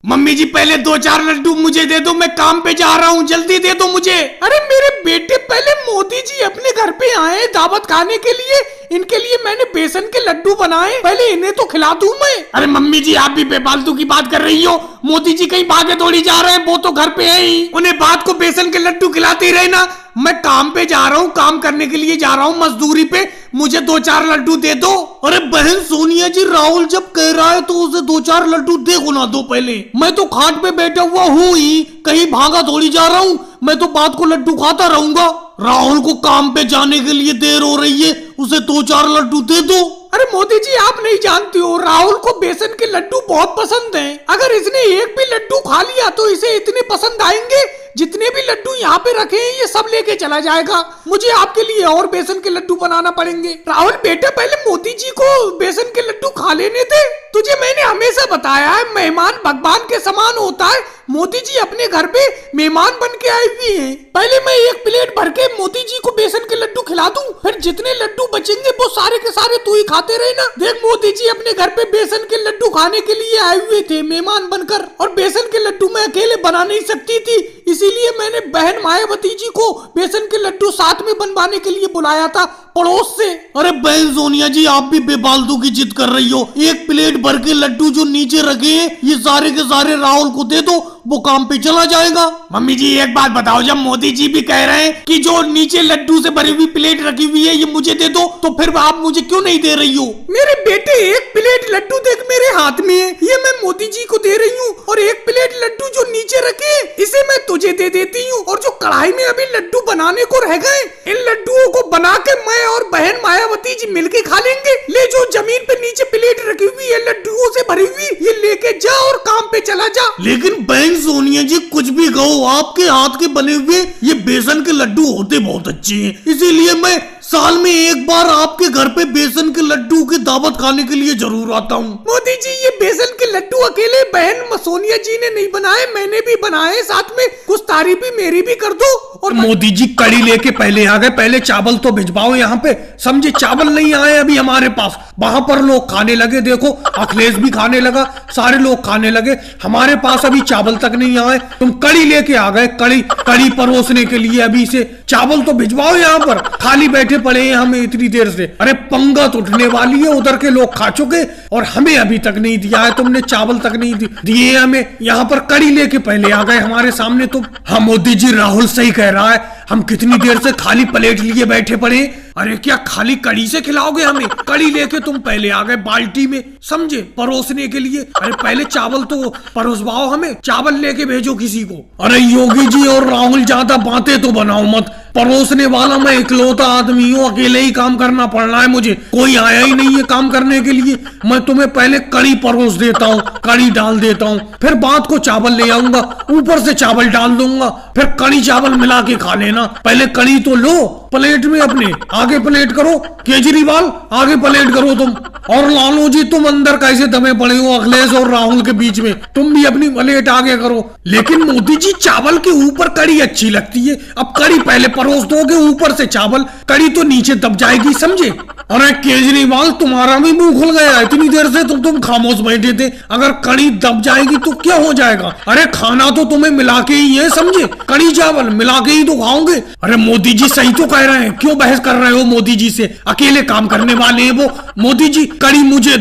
Mummy जी पहले 2-4 लड्डू मुझे दे दो, मैं काम पे जा रहा हूँ, जल्दी दे दो मुझे। अरे मेरे बेटे, पहले मोदी जी अपने घर पे आए दावत खाने के लिए, इनके लिए मैंने बेसन के लड्डू बनाए, पहले इन्हें तो खिला दूं मैं। अरे मम्मी जी आप भी बेफालतू की बात कर रही हो, मोदी जी कहीं भागे थोड़ी जा रहे हैं, वो तो घर पे है ही, उन्हें बात को बेसन के लड्डू खिलाते ही रहे ना। मैं काम पे जा रहा हूँ, काम करने के लिए जा रहा हूँ मजदूरी पे, मुझे 2-4 लड्डू दे दो। अरे बहन सोनिया जी, राहुल जब कह रहा है तो उसे 2-4 लड्डू दे गुना दो पहले। मैं तो खाट पे बैठा हुआ हूँ ही, कहीं भागा थोड़ी जा रहा हूँ, मैं तो बात को लड्डू खाता रहूंगा। राहुल को काम पे जाने के लिए देर हो रही है, उसे 2-4 लड्डू दे दो। अरे मोदी जी आप नहीं जानते हो, राहुल को बेसन के लड्डू बहुत पसंद हैं। अगर इसने एक भी लड्डू खा लिया तो इसे इतने पसंद आएंगे, जितने भी लड्डू यहाँ पे रखे हैं ये सब लेके चला जाएगा। मुझे आपके लिए और बेसन के लड्डू बनाना पड़ेंगे। राहुल बेटा, पहले मोदी जी को बेसन के लड्डू खा लेने थे। तुझे मैंने हमेशा बताया है, मेहमान भगवान के समान होता है। मोदी जी अपने घर पे मेहमान बन के आई हुई हैं। पहले मैं एक प्लेट भर के मोदी जी को बेसन के लड्डू खिला दूं, फिर जितने लड्डू बचेंगे वो सारे के सारे तू ही खाते रहे ना। देख मोदी जी अपने घर पे बेसन के लड्डू खाने के लिए आए हुए थे मेहमान बनकर, और बेसन के लड्डू मैं अकेले बना नहीं सकती थी, इसीलिए मैंने बहन मायावती जी को बेसन के लड्डू साथ में बनवाने के लिए बुलाया था पड़ोस से। अरे बहन सोनिया जी आप भी बेफालतू की जिद कर रही हो, एक प्लेट भर के लड्डू जो नीचे रखे हैं ये सारे के सारे राहुल को दे दो, वो काम पे चला जाएगा। मम्मी जी एक बात बताओ, जब मोदी जी भी कह रहे हैं कि जो नीचे लड्डू से भरी हुई प्लेट रखी हुई है ये मुझे दे दो, तो फिर आप मुझे क्यों नहीं दे रही हो? मेरे बेटे एक प्लेट लड्डू देख मेरे हाथ में है, ये मैं मोदी जी को दे रही हूँ, और एक प्लेट लड्डू जो नीचे रखे इसे मैं तुझे दे देती हूँ, और जो कढ़ाई में अभी लड्डू बनाने को रह गए इन लड्डुओं को बना के मैं और बहन मायावती जी मिलके खा लेंगे। ले जो जमीन पे नीचे प्लेट रखी हुई है लड्डुओं से भरी हुई, ये लेके जा और काम पे चला जा। लेकिन बहन सोनिया जी कुछ भी कहो, आपके हाथ के बने हुए ये बेसन के लड्डू होते बहुत अच्छे हैं, इसीलिए मैं साल में एक बार आपके घर पे बेसन के लड्डू की दावत खाने के लिए जरूर आता हूँ। मोदी जी ये बेसन के लड्डू अकेले बहन सोनिया जी ने नहीं बनाए, मैंने भी बनाए, साथ में कुछ तारीफ भी मेरी भी कर दो। और मोदी जी कड़ी लेके पहले आ गए, पहले चावल तो भिजवाओ यहाँ पे, समझे? चावल नहीं आए अभी हमारे पास, वहां पर लोग खाने लगे, देखो अखिलेश भी खाने लगा, सारे लोग खाने लगे, हमारे पास अभी चावल तक नहीं आए, तुम कड़ी लेके आ गए, कड़ी परोसने के लिए। अभी से चावल तो भिजवाओ यहाँ पर, खाली बैठे पड़े हैं हमें इतनी देर से। अरे पंगत उठने वाली है, उधर के लोग खा चुके और हमें अभी तक नहीं दिया है, तुमने चावल तक नहीं दिए हमें, यहाँ पर कड़ी लेके पहले आ गए हमारे सामने तुम। हाँ मोदी जी राहुल सही कह रहा है, हम कितनी देर से खाली प्लेट लिए बैठे पड़े। अरे क्या खाली कड़ी से खिलाओगे हमें? कड़ी लेके तुम पहले आ गए बाल्टी में, समझे, परोसने के लिए। अरे पहले चावल तो परोसवाओ हमें, चावल लेके भेजो किसी को। अरे योगी जी और राहुल ज्यादा बातें तो बनाओ मत, परोसने वाला मैं इकलौता आदमी हूँ, अकेले ही काम करना पड़ रहा है मुझे, कोई आया ही नहीं है काम करने के लिए। मैं तुम्हें पहले कड़ी परोस देता हूँ, कड़ी डाल देता हूँ, फिर बाद को चावल ले आऊंगा, ऊपर से चावल डाल दूंगा, फिर कड़ी चावल मिला के खा लेना। पहले कड़ी तो लो प्लेट में अपने, आगे प्लेट करो, केजरीवाल आगे प्लेट करो तुम, और लालू जी तुम अंदर कैसे दबे पड़े हो अखिलेश और राहुल के बीच में, तुम भी अपनी प्लेट आगे करो। लेकिन मोदी जी चावल के ऊपर कड़ी अच्छी लगती है, अब कड़ी पहले परोस दोगे, ऊपर से चावल, कड़ी तो नीचे दब जाएगी, समझे? अरे केजरीवाल तुम्हारा भी मुंह खुल गया, इतनी देर से तुम खामोश बैठे थे, अगर कड़ी दब जाएगी तो क्या हो जाएगा? अरे खाना तो तुम्हें मिला के ही है, समझे, कड़ी चावल मिला के ही तो खाओगे। अरे मोदी जी सही तो कह रहे हैं, क्यों बहस कर रहे हो मोदी जी से? अकेले काम करने वाले हैं वो। मोदी जी कड़ी मुझे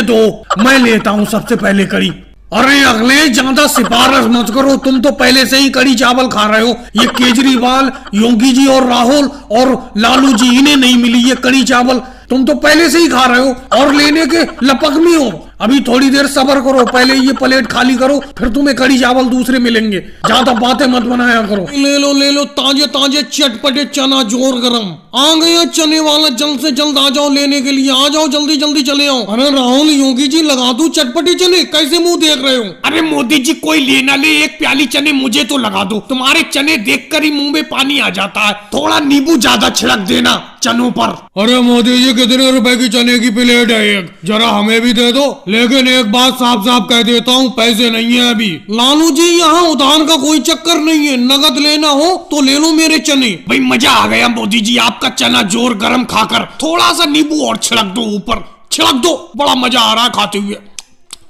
दो, मैं लेता हूँ सबसे पहले कड़ी। अरे अगले ज्यादा सिफारिश मत करो, तुम तो पहले से ही कड़ी चावल खा रहे हो। ये केजरीवाल, योगी जी और राहुल और लालू जी, इन्हें नहीं मिली ये कड़ी चावल, तुम तो पहले से ही खा रहे हो और लेने के लपक में हो। अभी थोड़ी देर सब्र करो, पहले ये प्लेट खाली करो, फिर तुम्हें कड़ी चावल दूसरे मिलेंगे, ज्यादा बातें मत बनाया करो। ले लो ताजे ताजे चटपटे चना जोर गरम आ गया, चने वाला जल्द से जल्द आ जाओ लेने के लिए, आ जाओ जल्दी जल्दी चले आओ। अरे राहुल योगी जी लगा दो चटपटे चने, कैसे मुंह देख रहे हो? अरे मोदी जी कोई ले ना ले, एक प्याली चने मुझे तो लगा दो, तुम्हारे चने देख कर ही मुंह में पानी आ जाता है, थोड़ा नींबू ज्यादा छिड़क देना चनों पर। अरे मोदी जी कितने रुपए की चने की प्लेट है एक, जरा हमें भी दे दो। लेकिन एक बात साफ साफ कह देता हूँ, पैसे नहीं है अभी। लालू जी यहाँ उधार का कोई चक्कर नहीं है, नगद लेना हो तो ले लो मेरे चने। भाई मजा आ गया मोदी जी आपका चना जोर गरम खाकर, थोड़ा सा नींबू और छिड़क दो ऊपर, छिड़क दो, बड़ा मजा आ रहा है खाते हुए।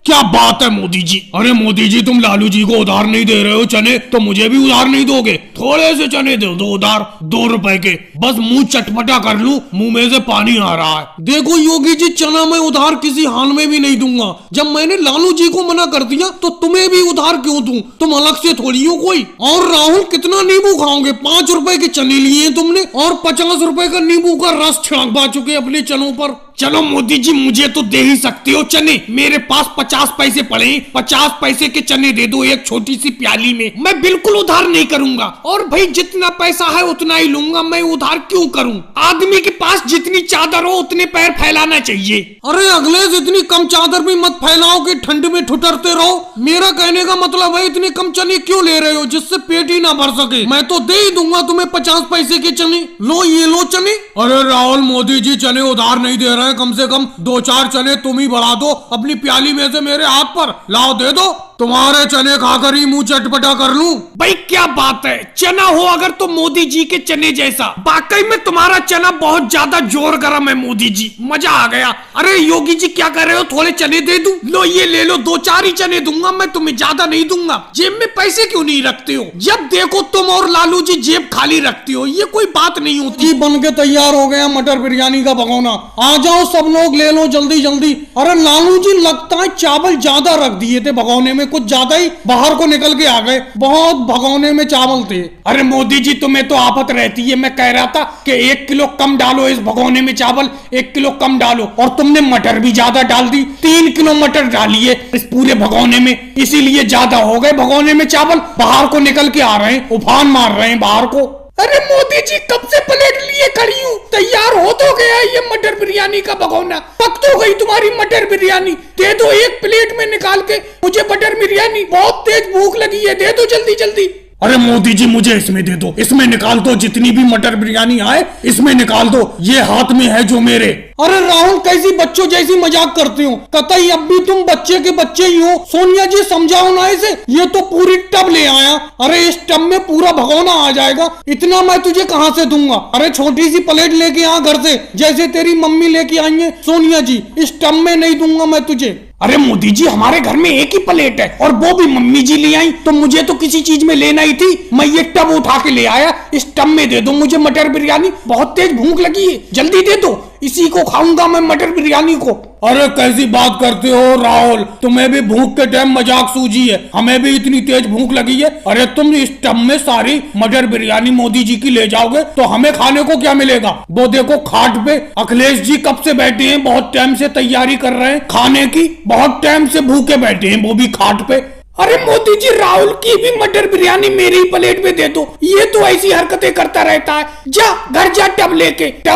क्या बात है मोदी जी। अरे मोदी जी तुम लालू जी को उधार नहीं दे रहे हो चने, तो मुझे भी उधार नहीं दोगे? थोड़े से चने दे दो उधार, 2 रुपए के, बस मुंह चटपटा कर लूं, मुंह में से पानी आ रहा है। देखो योगी जी, चना मैं उधार किसी हाल में भी नहीं दूंगा। जब मैंने लालू जी को मना कर दिया तो तुम्हें भी उधार क्यों दूं? तुम अलग से थोड़ी हो कोई। और राहुल कितना नींबू खाओगे? 5 रुपए के चने लिए तुमने और 50 रुपए का नींबू का रस छिड़कवा चुके अपने चनों पर। चलो मोदी जी, मुझे तो दे ही सकते हो चने, मेरे पास 50 पैसे पड़े, 50 पैसे के चने दे दो एक छोटी सी प्याली में। मैं बिल्कुल उधार नहीं करूंगा, और भाई जितना पैसा है उतना ही लूंगा, मैं उधार क्यों करूं? आदमी के पास जितनी चादर हो उतने पैर फैलाना चाहिए। अरे अगले जितनी कम चादर भी मत फैलाओ कि ठंड में ठुठरते रहो। मेरा कहने का मतलब है इतने कम चने क्यों ले रहे हो जिससे पेट ही ना भर सके? मैं तो दे ही दूंगा तुम्हें 50 पैसे के चने। लो ये लो चने। अरे राहुल, मोदी जी चने उधार नहीं दे रहे, कम से कम 2-4 चने तुम ही बढ़ा दो अपनी प्याली में से मेरे हाथ पर। लाओ दे दो, तुम्हारे चने खाकर ही मुंह चटपटा कर लूं। भाई क्या बात है, चना हो अगर तो मोदी जी के चने जैसा। वाकई में तुम्हारा चना बहुत ज्यादा जोर गर्म है मोदी जी, मजा आ गया। अरे योगी जी क्या कर रहे हो, थोड़े चने दे दूं? लो ये ले लो, 2-4 ही चने दूंगा मैं तुम्हें, ज्यादा नहीं दूंगा। जेब में पैसे क्यों नहीं रखते हो? जब देखो तुम और लालू जी जेब खाली रखते हो, ये कोई बात नहीं होती। बन के तैयार हो गया मटर बिरयानी का भगोना, आ जाओ सब लोग ले लो जल्दी जल्दी। अरे लालू जी लगता है चावल ज्यादा रख दिए थे भगोने में, कुछ ज्यादा ही बाहर को निकल के आ गए, बहुत भगोने में चावल थे। अरे मोदी जी तुम्हें तो आफत रहती है, मैं कह रहा था कि 1 किलो कम डालो इस भगोने में चावल, 1 किलो कम डालो। और तुमने मटर भी ज्यादा डाल दी, 3 किलो मटर डालिए इस पूरे भगोने में, इसीलिए ज्यादा हो गए भगोने में चावल, बाहर को निकल के आ रहे हैं, उफान मार रहे हैं बाहर को। अरे मोदी जी कब से प्लेट लिए खड़ी हूँ, तैयार हो तो गया ये मटर बिरयानी का भगोना, पक तो गई तुम्हारी मटर बिरयानी। दे दो एक प्लेट में निकाल के मुझे मटर बिरयानी, बहुत तेज भूख लगी है, दे दो जल्दी जल्दी। अरे मोदी जी मुझे इसमें दे दो, इसमें निकाल दो, जितनी भी मटर बिरयानी आए इसमें निकाल दो, ये हाथ में है जो मेरे। अरे राहुल कैसी बच्चों जैसी मजाक करते हो, कतई अब भी तुम बच्चे के बच्चे ही हो। सोनिया जी समझाओ ना इसे, ये तो पूरी टब ले आया। अरे इस टब में पूरा भगोना आ जाएगा, इतना मैं तुझे कहाँ से दूंगा? अरे छोटी सी प्लेट लेके आ घर से, जैसे तेरी मम्मी लेके आई है सोनिया जी, इस टब में नहीं दूंगा मैं तुझे। अरे मोदी जी हमारे घर में एक ही प्लेट है और वो भी मम्मी जी ले आई, तो मुझे तो किसी चीज में लेना ही थी, मैं ये टब उठा के ले आया। इस टब में दे दो मुझे मटर बिरयानी, बहुत तेज भूख लगी है, जल्दी दे दो, इसी को खाऊंगा मैं मटर बिरयानी को। अरे कैसी बात करते हो राहुल, तुम्हें भी भूख के टाइम मजाक सूझी है, हमें भी इतनी तेज भूख लगी है। अरे तुम इस टब में सारी मटर बिरयानी मोदी जी की ले जाओगे तो हमें खाने को क्या मिलेगा? वो देखो खाट पे अखिलेश जी कब से बैठे हैं, बहुत टाइम से तैयारी कर रहे हैं खाने की, बहुत टाइम से भूखे बैठे हैं वो भी खाट पे। अरे मोदी जी राहुल की भी मटर बिरयानी मेरी प्लेट में दे दो, ये तो ऐसी हरकतें करता रहता है। जा घर जा, टब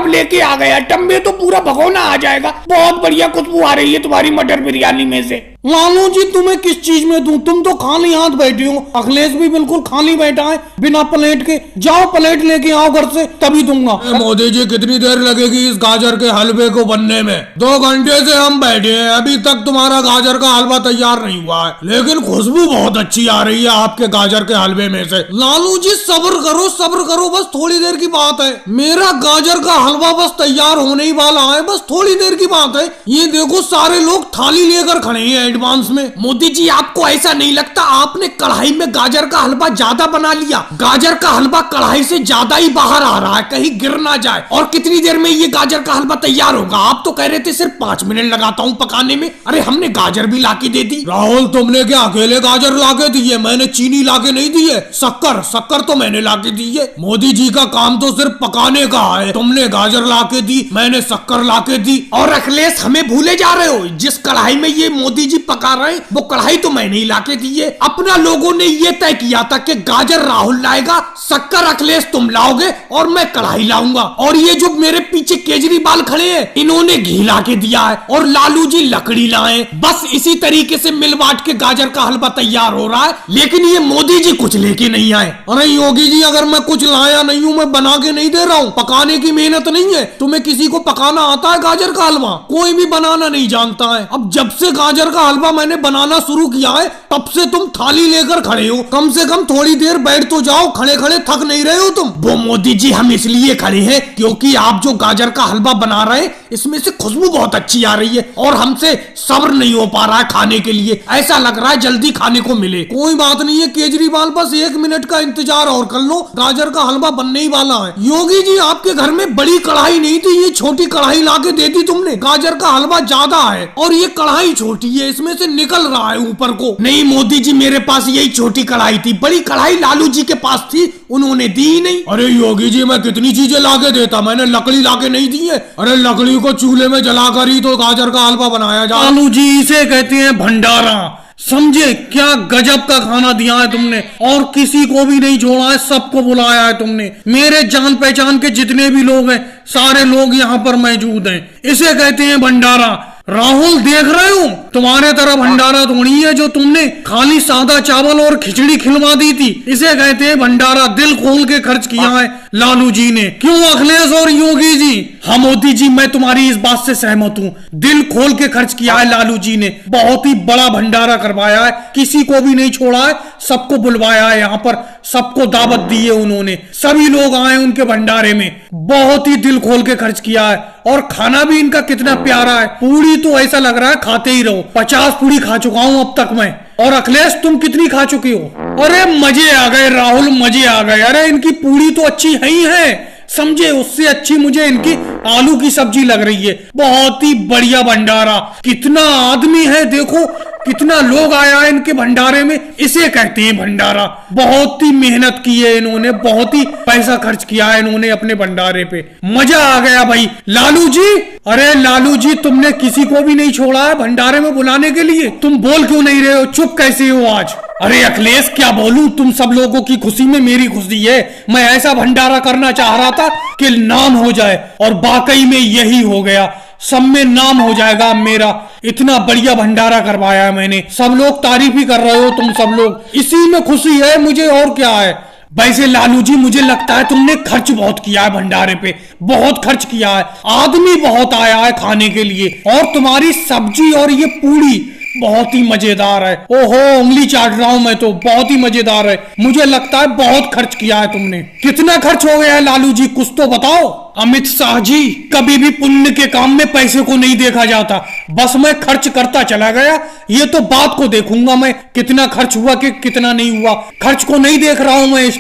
लेके आ गया, टब में तो पूरा भगोना आ जाएगा, बहुत बढ़िया खुशबू आ रही है तुम्हारी मटर बिरयानी में से। लालू जी तुम्हें किस चीज में दूं, तुम तो खाली हाथ बैठे हो, अखिलेश भी बिल्कुल खाली बैठा है बिना प्लेट के। जाओ प्लेट लेके आओ घर से, तभी दूंगा। मोदी जी कितनी देर लगेगी इस गाजर के हलवे को बनने में? 2 घंटे से हम बैठे हैं, अभी तक तुम्हारा गाजर का हलवा तैयार नहीं हुआ है, लेकिन खुशबू बहुत अच्छी आ रही है आपके गाजर के हलवे में से। लालू जी सब्र करो, बस थोड़ी देर की बात है, मेरा गाजर का हलवा बस तैयार होने ही वाला है, बस थोड़ी देर की बात है। ये देखो सारे लोग थाली लेकर खड़े हैं एडवांस में। मोदी जी आपको ऐसा नहीं लगता आपने कढ़ाई में गाजर का हलवा ज्यादा बना लिया? गाजर का हलवा कढ़ाई से ज्यादा ही बाहर आ रहा है, कहीं गिर ना जाए। और कितनी देर में ये गाजर का हलवा तैयार होगा? आप तो कह रहे थे सिर्फ 5 मिनट लगाता हूँ पकाने में, अरे हमने गाजर भी लाके दे दी। राहुल तुमने क्या अकेले गाजर लाके दी है? मैंने चीनी लाके नहीं दी है, शक्कर तो मैंने लाके दी है। मोदी जी का काम तो सिर्फ पकाने का है, तुमने गाजर लाके दी, मैंने शक्कर लाके दी। और अखिलेश हमें भूले जा रहे हो, जिस कढ़ाई में ये मोदी जी पका रहे हैं वो कढ़ाई तो मैंने ही लाके दी है। अपना लोगों ने ये तय किया था कि गाजर राहुल लाएगा, शक्कर अखिलेश तुम लाओगे और मैं कढ़ाई लाऊंगा। और ये जो मेरे पीछे केजरीवाल खड़े हैं इन्होंने घी लाके दिया है और लालू जी लकड़ी लाए। बस इसी तरीके से मिल बांट के गाजर का हलवा तैयार हो रहा है, लेकिन ये मोदी जी कुछ लेके नहीं आए। अरे योगी जी अगर मैं कुछ लाया नहीं हूँ, मैं बना के नहीं दे रहा हूँ, पकाने की मेहनत नहीं है। तुम्हें किसी को पकाना आता है गाजर का हलवा? कोई भी बनाना नहीं जानता है। अब जब से गाजर का हलवा हलवा मैंने बनाना शुरू किया है तब से तुम थाली लेकर खड़े हो। कम से कम थोड़ी देर बैठ तो जाओ, खड़े खड़े थक नहीं रहे हो तुम। वो मोदी जी हम इसलिए खड़े हैं क्योंकि आप जो गाजर का हलवा बना रहे हैं इसमें से खुशबू बहुत अच्छी आ रही है और हमसे सब्र नहीं हो पा रहा है खाने के लिए। ऐसा लग रहा है जल्दी खाने को मिले। कोई बात नहीं है केजरीवाल, बस 1 मिनट का इंतजार और कर लो, गाजर का हलवा बनने ही वाला है। योगी जी आपके घर में बड़ी कढ़ाई नहीं थी, ये छोटी कढ़ाई लाके दे दी तुमने। गाजर का हलवा ज्यादा है और ये कढ़ाई छोटी है, इसमें से निकल रहा है ऊपर को। नहीं मोदी जी मेरे पास यही छोटी कढ़ाई थी, बड़ी कढ़ाई लालू जी के पास थी, उन्होंने दी ही नहीं। अरे योगी जी मैं कितनी चीजें लाके देता, मैंने लकड़ी लाके नहीं दी है। अरे लकड़ी को चूल्हे में जलाकर ही तो गाजर का हलवा बनाया जा। लालू जी इसे कहते हैं भंडारा, समझे? क्या गजब का खाना दिया है तुमने और किसी को भी नहीं छोड़ा है, सबको बुलाया है तुमने। मेरे जान पहचान के जितने भी लोग हैं सारे लोग यहाँ पर मौजूद हैं। इसे कहते हैं भंडारा। राहुल देख रहे हो तुम्हारे तरह भंडारा थोड़ी है जो तुमने खाली सादा चावल और खिचड़ी खिलवा दी थी। इसे कहते हैं भंडारा। दिल खोल के खर्च किया है लालू जी ने। क्यों अखिलेश और योगी जी? हाँ मोदी जी मैं तुम्हारी इस बात से सहमत हूँ, दिल खोल के खर्च किया है लालू जी ने। बहुत ही बड़ा भंडारा करवाया है, किसी को भी नहीं छोड़ा है, सबको बुलवाया है यहाँ पर, सबको दावत दी है उन्होंने, सभी लोग आए उनके भंडारे में। बहुत ही दिल खोल के खर्च किया है और खाना भी इनका कितना प्यारा है। पूरी तो ऐसा लग रहा है खाते ही रहो। 50 पूरी खा चुका हूं अब तक मैं। और अखिलेश तुम कितनी खा चुकी हो? अरे मजे आ गए राहुल, मजे आ गए। अरे इनकी पूरी तो अच्छी है ही है, समझे? उससे अच्छी मुझे इनकी आलू की सब्जी लग रही है। बहुत ही बढ़िया भंडारा। कितना आदमी है देखो, कितना लोग आया है इनके भंडारे में। इसे कहते हैं भंडारा। बहुत ही मेहनत की है इन्होंने, बहुत ही पैसा खर्च किया है इन्होंने अपने भंडारे पे। मजा आ गया भाई। लालू जी, अरे लालू जी तुमने किसी को भी नहीं छोड़ा है भंडारे में बुलाने के लिए। तुम बोल क्यों नहीं रहे हो? चुप कैसे हो आज? अरे अखिलेश क्या बोलूं, तुम सब लोगों की खुशी में मेरी खुशी है। मैं ऐसा भंडारा करना चाह रहा था कि नाम हो जाए और वाकई में यही हो गया। सब में नाम हो जाएगा मेरा। इतना बढ़िया भंडारा करवाया है मैंने, सब लोग तारीफ ही कर रहे हो तुम सब लोग, इसी में खुशी है मुझे और क्या है। वैसे लालू जी मुझे लगता है तुमने खर्च बहुत किया है भंडारे पे, बहुत खर्च किया है। आदमी बहुत आया है खाने के लिए और तुम्हारी सब्जी और ये पूरी बहुत ही मजेदार है। ओहो उंगली चाट रहा हूं मैं तो, बहुत ही मजेदार है। मुझे लगता है बहुत खर्च किया है तुमने। कितना खर्च हो गया है लालू जी, कुछ तो बताओ। अमित शाह जी, कभी भी पुण्य के काम में पैसे को नहीं देखा जाता, बस मैं खर्च करता चला गया। ये तो बात को देखूंगा मैं, कितना खर्च हुआ कि कितना नहीं हुआ। खर्च को नहीं देख रहा हूं मैं इस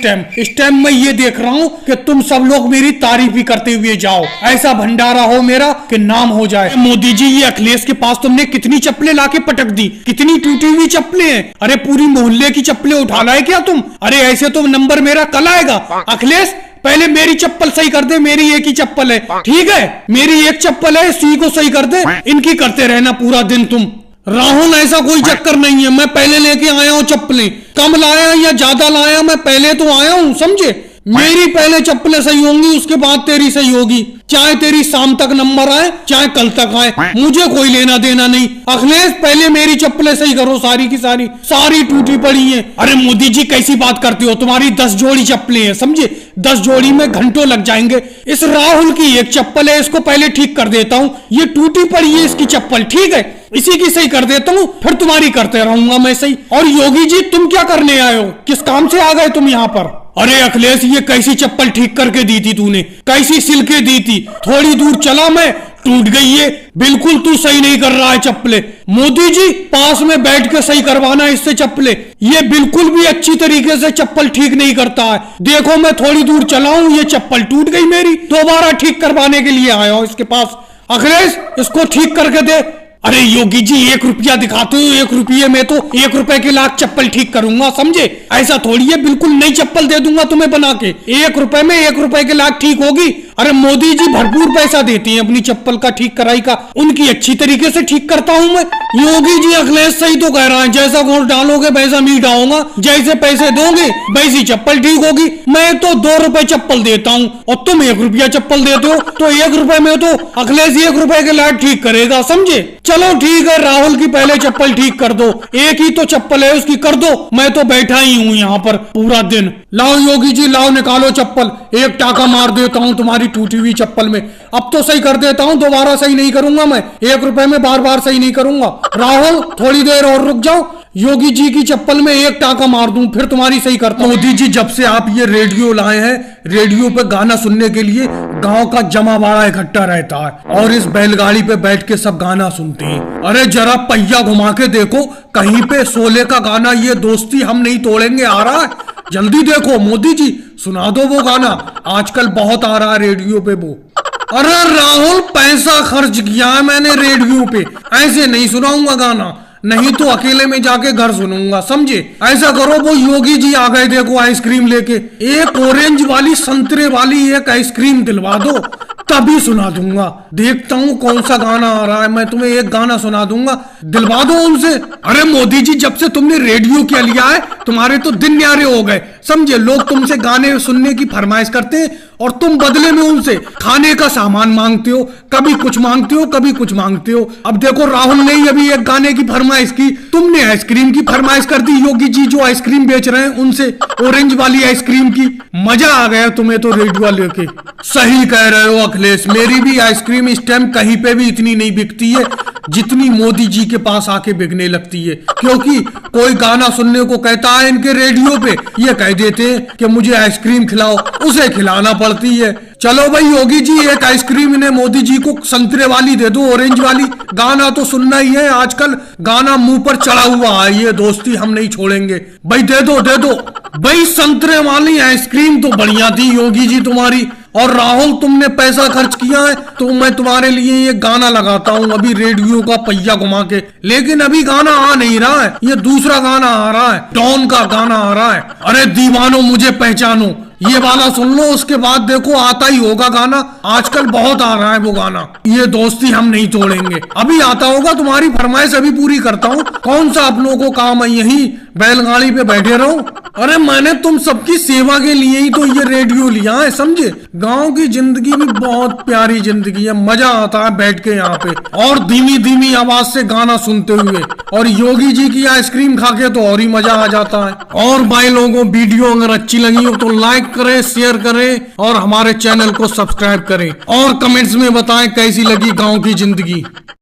टाइम मैं ये देख रहा हूं कि तुम सब लोग मेरी तारीफ ही करते हुए जाओ। ऐसा भंडारा हो मेरा कि नाम हो जाए। मोदी जी ये अखिलेश के पास तुमने कितनी चप्पलें लाके पटक दी, कितनी टूटी हुई चप्पलें हैं। अरे पूरी मोहल्ले की चप्पलें उठा लाए क्या तुम? अरे ऐसे तो नंबर मेरा कल आएगा। अखिलेश पहले मेरी चप्पल सही कर दे, मेरी एक ही चप्पल है, ठीक है? मेरी एक चप्पल है, इसी को सही कर दे। इनकी करते रहना पूरा दिन तुम। राहुल ऐसा कोई चक्कर नहीं है, मैं पहले लेके आया हूँ चप्पलें। कम लाया या ज्यादा लाया, मैं पहले तो आया हूँ, समझे? मेरी पहले चप्पलें सही होंगी, उसके बाद तेरी सही होगी। चाहे तेरी शाम तक नंबर आए चाहे कल तक आए, मुझे कोई लेना देना नहीं। अखिलेश पहले मेरी चप्पलें सही करो, सारी की सारी टूटी पड़ी हैं। अरे मोदी जी कैसी बात करते हो, तुम्हारी 10 जोड़ी चप्पलें हैं, समझे? 10 जोड़ी में घंटों लग जाएंगे। इस राहुल की एक चप्पल है, इसको पहले ठीक कर देता हूँ। ये टूटी पड़ी है इसकी चप्पल, ठीक है? इसी की सही कर देता हूँ, फिर तुम्हारी करते रहूंगा मैं सही। और योगी जी तुम क्या करने आए हो, किस काम से आ गए तुम यहाँ पर? अरे अखिलेश ये कैसी चप्पल ठीक करके दी थी तूने, कैसी सिल के दी थी? थोड़ी दूर चला मैं, टूट गई ये। बिल्कुल तू सही नहीं कर रहा है चप्पलें। मोदी जी पास में बैठ के सही करवाना इससे चप्पलें। ये बिल्कुल भी अच्छी तरीके से चप्पल ठीक नहीं करता है। देखो मैं थोड़ी दूर चला हूं, ये चप्पल टूट गई मेरी, दोबारा ठीक करवाने के लिए आया हूं इसके पास। अखिलेश इसको ठीक करके दे। अरे योगी जी 1 रुपया दिखाते हो, 1 रुपये में तो 1 रुपए के लाख चप्पल ठीक करूंगा, समझे? ऐसा थोड़ी है, बिल्कुल नई चप्पल दे दूंगा तुम्हें बना के। 1 रुपए में 1 रुपए के लाख ठीक होगी? अरे मोदी जी भरपूर पैसा देती हैं अपनी चप्पल का ठीक कराई का, उनकी अच्छी तरीके से ठीक करता हूं मैं। योगी जी अखिलेश सही तो कह रहा है, जैसा गोश्त डालोगे वैसा मीट आऊंगा, जैसे पैसे दोगे वैसी चप्पल ठीक होगी। मैं तो 2 रुपए चप्पल देता हूँ और तुम 1 रुपया चप्पल देते हो, तो 1 रुपए में तो अखिलेश 1 रुपए के लाख ठीक करेगा, समझे? चलो ठीक है, राहुल की पहले चप्पल ठीक कर दो, एक ही तो चप्पल है उसकी कर दो। मैं तो बैठा ही हूँ यहाँ पर पूरा दिन। लाओ योगी जी, लाओ निकालो चप्पल, एक टाका मार देता हूँ तुम्हारी टूटी हुई चप्पल में। अब तो सही कर देता हूँ, दोबारा सही नहीं करूंगा मैं, 1 रुपए में बार बार सही नहीं करूंगा। राहुल थोड़ी देर और रुक जाओ, योगी जी की चप्पल में 1 टाका मार दूं, फिर तुम्हारी सही करता हूं। मोदी जी, जब से आप ये रेडियो लाए हैं, रेडियो पे गाना सुनने के लिए गांव का जमावाड़ा इकट्ठा रहता है और इस बैलगाड़ी पे बैठ के सब गाना सुनते हैं। अरे जरा पहिया घुमा के देखो, कहीं पे शोले का गाना ये दोस्ती हम नहीं तोड़ेंगे आ रहा है। जल्दी देखो मोदी जी, सुना दो वो गाना, आजकल बहुत आ रहा है रेडियो पे वो। अरे राहुल, पैसा खर्च किया है मैंने रेडियो पे, ऐसे नहीं सुनाऊंगा गाना, नहीं तो अकेले में जाके घर सुनूंगा, समझे। ऐसा करो, वो योगी जी आ गए देखो आइसक्रीम लेके, एक ऑरेंज वाली संतरे वाली एक आइसक्रीम दिलवा दो, तभी सुना दूंगा। देखता हूँ कौन सा गाना आ रहा है, मैं तुम्हें एक गाना सुना दूंगा, दिलवा दो उनसे। अरे मोदी जी, जब से तुमने रेडियो क्या लिया है, तुम्हारे तो दिन न्यारे हो गए, समझे। लोग तुमसे गाने सुनने की फरमाइश करते हैं और तुम बदले में उनसे खाने का सामान मांगते हो, कभी कुछ मांगते हो, कभी कुछ मांगते हो। अब देखो राहुल ने अभी एक गाने की फरमाइश की, तुमने आइसक्रीम की फरमाइश कर दी। योगी जी जो आइसक्रीम बेच रहे हैं उनसे ऑरेंज वाली आइसक्रीम की, मजा आ गया तुम्हें तो रेडियो लेके। सही कह रहे हो अखिलेश, मेरी भी आइसक्रीम इस टाइम कहीं पे भी इतनी नहीं बिकती है जितनी मोदी जी के पास आके बिकने लगती है, क्योंकि कोई गाना सुनने को कहता है इनके रेडियो पे, ये कह देते हैं कि मुझे आइसक्रीम खिलाओ, उसे खिलाना पड़ती है। चलो भाई योगी जी, एक आइसक्रीम इन्हें मोदी जी को संतरे वाली दे दो, ऑरेंज वाली। गाना तो सुनना ही है, आजकल गाना मुंह पर चढ़ा हुआ है, ये दोस्ती हम नहीं छोड़ेंगे भाई, दे दो दे दो भाई। संतरे वाली आइसक्रीम तो बढ़िया थी योगी जी तुम्हारी। और राहुल, तुमने पैसा खर्च किया है तो मैं तुम्हारे लिए ये गाना लगाता हूँ अभी रेडियो का पहिया घुमा के, लेकिन अभी गाना आ नहीं रहा है, ये दूसरा गाना आ रहा है, डॉन का गाना आ रहा है। अरे दीवानो मुझे पहचानो, ये वाला सुन लो, उसके बाद देखो आता ही होगा गाना, आजकल बहुत आ रहा है वो गाना, ये दोस्ती हम नहीं तोड़ेंगे। अभी आता होगा, तुम्हारी फरमाइश अभी पूरी करता हूँ। कौन सा आप लोगों को काम है, यही बैलगाड़ी पे बैठे रहो। अरे मैंने तुम सबकी सेवा के लिए ही तो ये रेडियो लिया है, समझे। गांव की जिंदगी भी बहुत प्यारी जिंदगी है, मजा आता है बैठ के यहाँ पे और धीमी धीमी आवाज से गाना सुनते हुए, और योगी जी की आइसक्रीम खा के तो और ही मजा आ जाता है। और भाई लोगों, वीडियो अगर अच्छी लगी हो तो लाइक करें, शेयर करें और हमारे चैनल को सब्सक्राइब करें, और कमेंट्स में बताएं कैसी लगी गांव की जिंदगी।